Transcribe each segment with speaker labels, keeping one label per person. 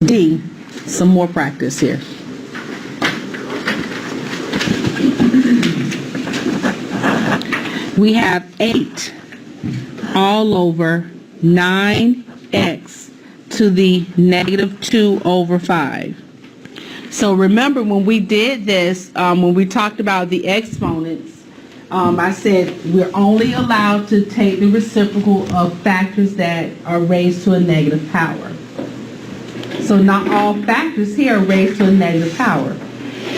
Speaker 1: D, some more practice here. We have 8 all over 9x to the negative 2 over 5. So remember when we did this, when we talked about the exponents, I said we're only allowed to take the reciprocal of factors that are raised to a negative power. So not all factors here are raised to a negative power.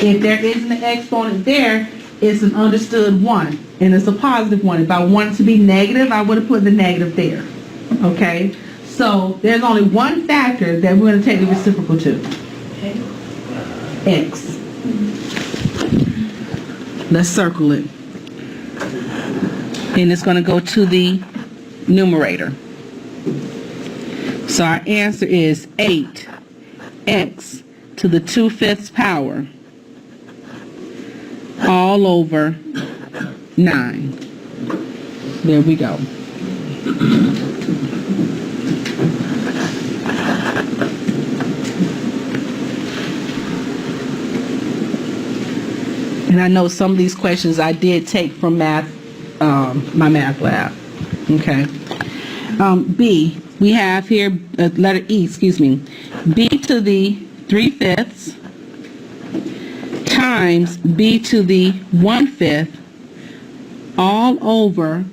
Speaker 1: If there isn't an exponent there, it's an understood 1, and it's a positive 1. If I wanted to be negative, I would have put the negative there. Okay? So there's only one factor that we're going to take the reciprocal to. X. Let's circle it. And it's going to go to the numerator. So our answer is 8x to the 2/5 power all over 9. There we go. And I know some of these questions I did take from math, my math lab. Okay. B, we have here, letter E, excuse me, b to the 3/5 times b to the 1/5 all over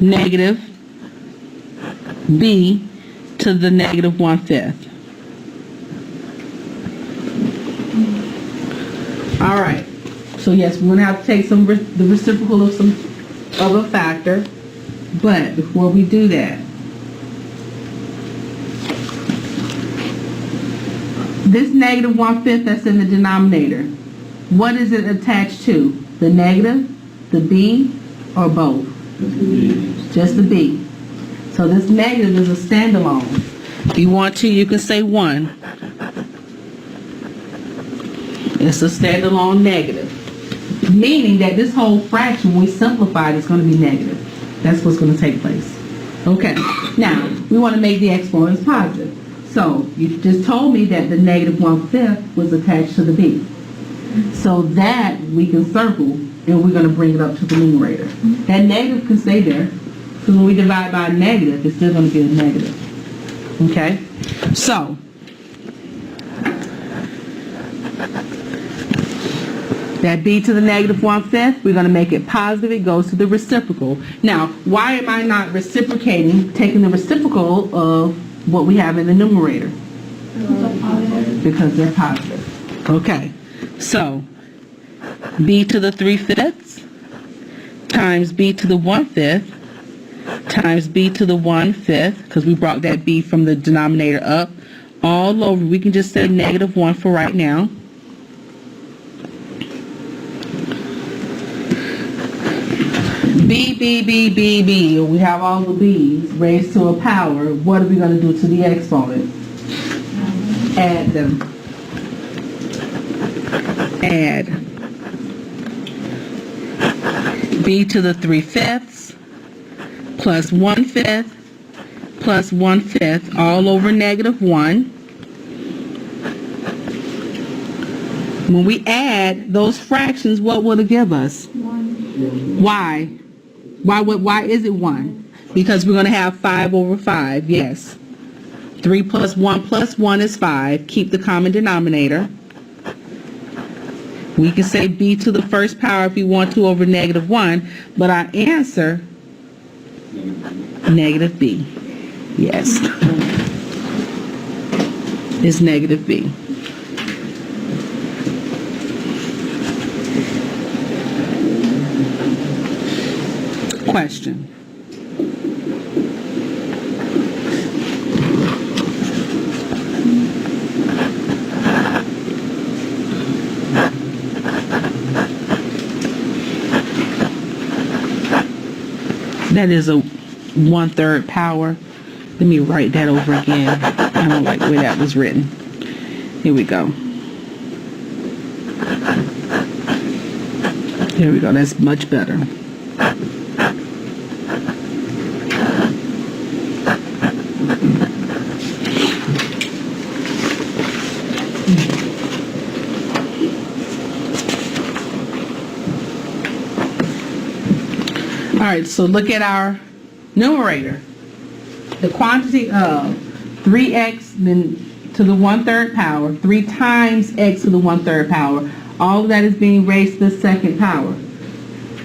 Speaker 1: negative b to the negative 1/5. All right. So yes, we're going to have to take the reciprocal of a factor, but before we do that, this negative 1/5 that's in the denominator, what is it attached to? The negative, the b, or both? Just the b. So this negative is a standalone. If you want to, you can say 1. It's a standalone negative. Meaning that this whole fraction, when we simplify it, is going to be negative. That's what's going to take place. Okay. Now, we want to make the exponents positive. So, you just told me that the negative 1/5 was attached to the b. So that we can circle, and we're going to bring it up to the numerator. That negative can stay there, because when we divide by a negative, it's still going to be a negative. Okay? So, that b to the negative 1/5, we're going to make it positive. It goes to the reciprocal. Now, why am I not reciprocating, taking the reciprocal of what we have in the numerator? Because they're positive. Okay. So, b to the 3/5 times b to the 1/5 times b to the 1/5, because we brought that b from the denominator up, all over. We can just say negative 1 for right now. B. We have all the b's raised to a power. What are we going to do to the exponent? Add them. Add b to the 3/5 plus 1/5 plus 1/5 all over negative 1. When we add those fractions, what will it give us? 1. Why? Why is it 1? Because we're going to have 5 over 5, yes. 3 plus 1 is 5. Keep the common denominator. We can say b to the first power if we want to over negative 1, but our answer, negative b. Yes. Is negative b. Question. That is a 1/3 power. Let me write that over again. I don't like the way that was written. Here we go. There we go. That's much better. right, so look at our numerator. The quantity of 3x then to the 1/3 power, 3 times x to the 1/3 power. All of that is being raised to the second power.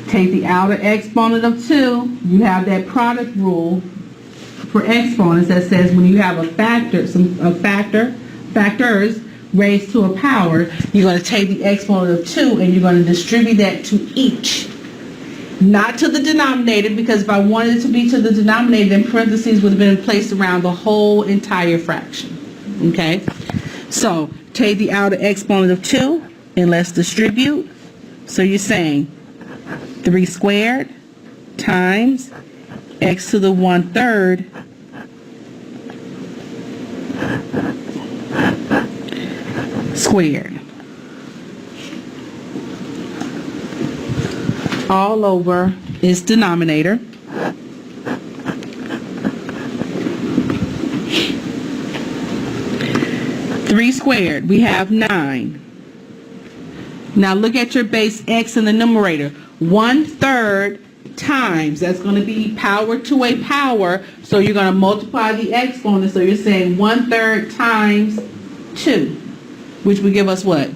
Speaker 1: Take the outer exponent of 2. You have that product rule for exponents that says when you have a factor, factors raised to a power, you're going to take the exponent of 2 and you're going to distribute that to each. Not to the denominator, because if I wanted it to be to the denominator, then parentheses would have been placed around the whole entire fraction. Okay? So, take the outer exponent of 2 and let's distribute. So you're saying 3 squared times x to the 1/3 squared. All over its denominator. Three squared, we have 9. Now look at your base x in the numerator. 1/3 times, that's going to be power to a power, so you're going to multiply the exponent, so you're saying 1/3 times 2, which would give us what?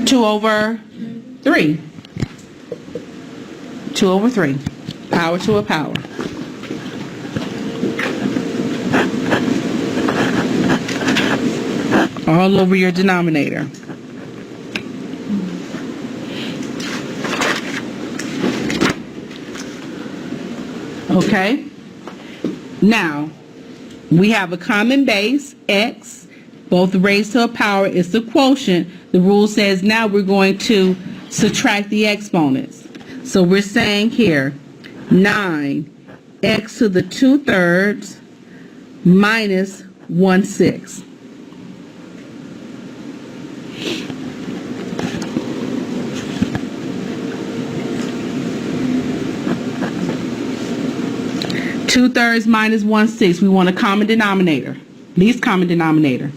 Speaker 1: 2 over 3. 2 over 3. Power to a power. All over your denominator. Okay? Now, we have a common base, x, both raised to a power is the quotient. The rule says now we're going to subtract the exponents. So we're saying here, 9x to the 2/3 minus 1/6. Two-thirds minus 1/6. We want a common denominator. Least common denominator.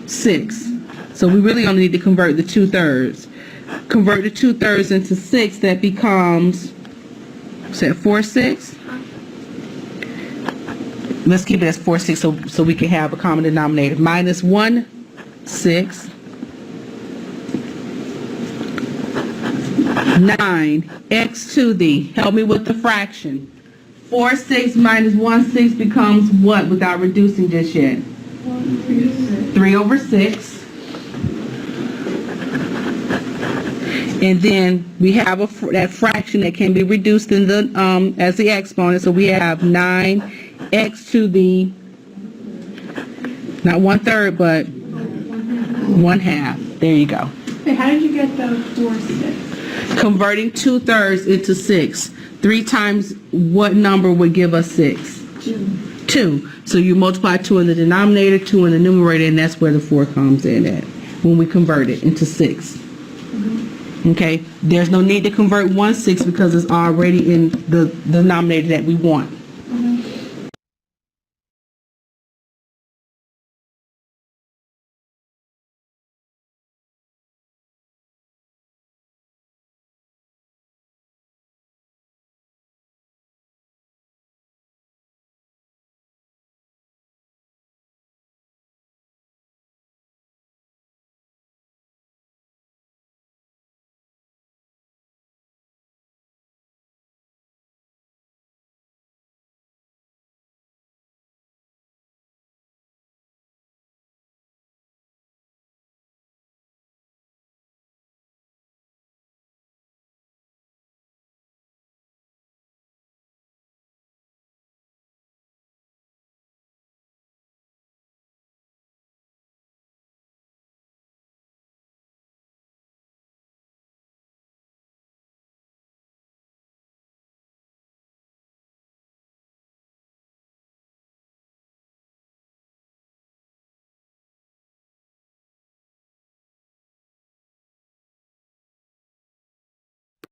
Speaker 1: 6. So we really only need to convert the 2/3. Convert the 2/3 into 6. That becomes, what's that, 4/6? Let's keep it as 4/6 so we can have a common denominator. Minus 1/6. 9x to the, help me with the fraction. 4/6 minus 1/6 becomes what without reducing just yet? 3 over 6. And then we have that fraction that can be reduced in the as the exponent. So we have 9x to the, not 1/3, but 1/2. There you go.
Speaker 2: Hey, how did you get the 4/6?
Speaker 1: Converting 2/3 into 6. 3 times what number would give us 6? 2. So you multiply 2 in the denominator, 2 in the numerator, and that's where the 4 comes in at when we convert it into 6. Okay? There's no need to convert 1/6 because it's already in the denominator that we want.